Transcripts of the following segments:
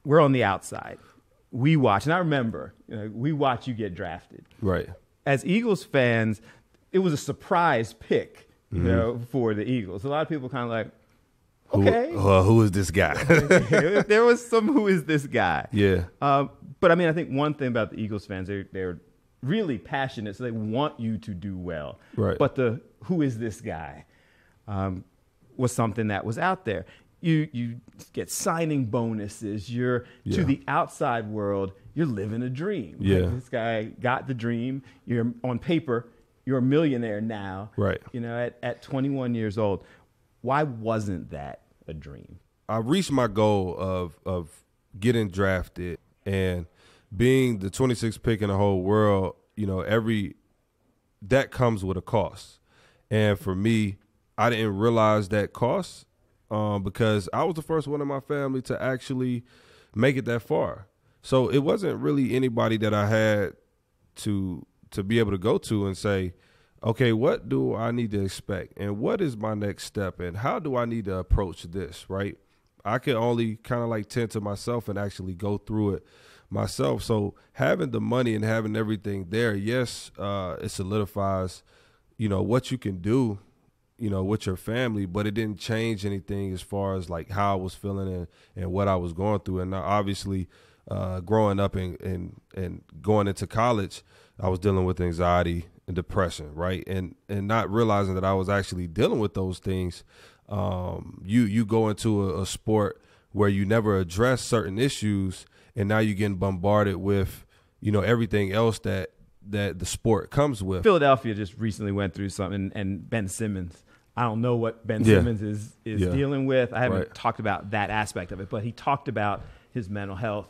we're on the outside. We watch, and I remember, we watch you get drafted. Right. As Eagles fans, it was a surprise pick, for the Eagles. A lot of people kind of like, okay. Who is this guy? There was some who is this guy. Yeah. But I mean, I think one thing about the Eagles fans, they're really passionate, so they want you to do well. Right. But the who is this guy was something that was out there. You get signing bonuses. You're to the outside world, you're living a dream. Yeah. Like, this guy got the dream. You're on paper, you're a millionaire now. Right. At 21 years old. Why wasn't that a dream? I reached my goal of getting drafted and being the 26th pick in the whole world. That comes with a cost. And for me, I didn't realize that cost because I was the first one in my family to actually make it that far. So it wasn't really anybody that I had to be able to go to and say, okay, what do I need to expect? And what is my next step? And how do I need to approach this, right? I could only kind of like tend to myself and actually go through it myself. So having the money and having everything there, yes, it solidifies, what you can do, with your family, but it didn't change anything as far as like how I was feeling and what I was going through. And obviously growing up and going into college, I was dealing with anxiety and depression, right? And not realizing that I was actually dealing with those things. You go into a sport where you never address certain issues, and now you're getting bombarded with, everything else that the sport comes with. Philadelphia just recently went through something, and Ben Simmons, I don't know what Ben Simmons is dealing with. I haven't talked about that aspect of it, but he talked about his mental health.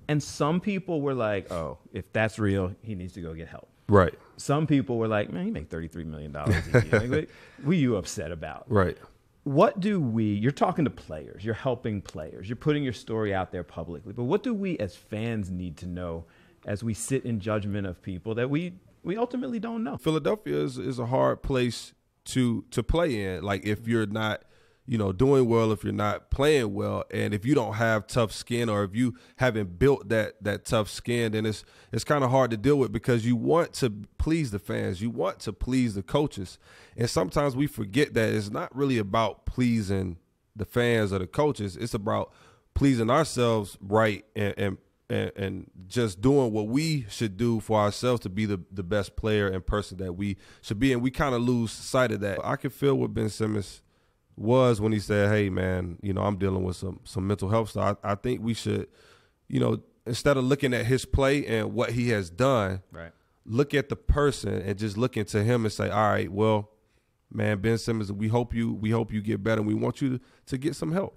And some people were like, oh, if that's real, he needs to go get help. Right. Some people were like, man, you make $33 million a year. Like, what are you upset about? Right. What do you're talking to players, you're helping players, you're putting your story out there publicly, but what do we as fans need to know as we sit in judgment of people that we ultimately don't know? Philadelphia is a hard place to play in. Like if you're not, doing well, if you're not playing well, and if you don't have tough skin, or if you haven't built that tough skin, then it's kind of hard to deal with, because you want to please the fans, you want to please the coaches, and sometimes we forget that it's not really about pleasing the fans or the coaches. It's about pleasing ourselves, right, and just doing what we should do for ourselves to be the best player and person that we should be, and we kind of lose sight of that. I can feel what Ben Simmons was when he said, hey, man, I'm dealing with some mental health stuff. I think we should, instead of looking at his play and what he has done, right, look at the person and just look into him and say, all right, well, man, Ben Simmons, we hope you get better, and we want you to get some help.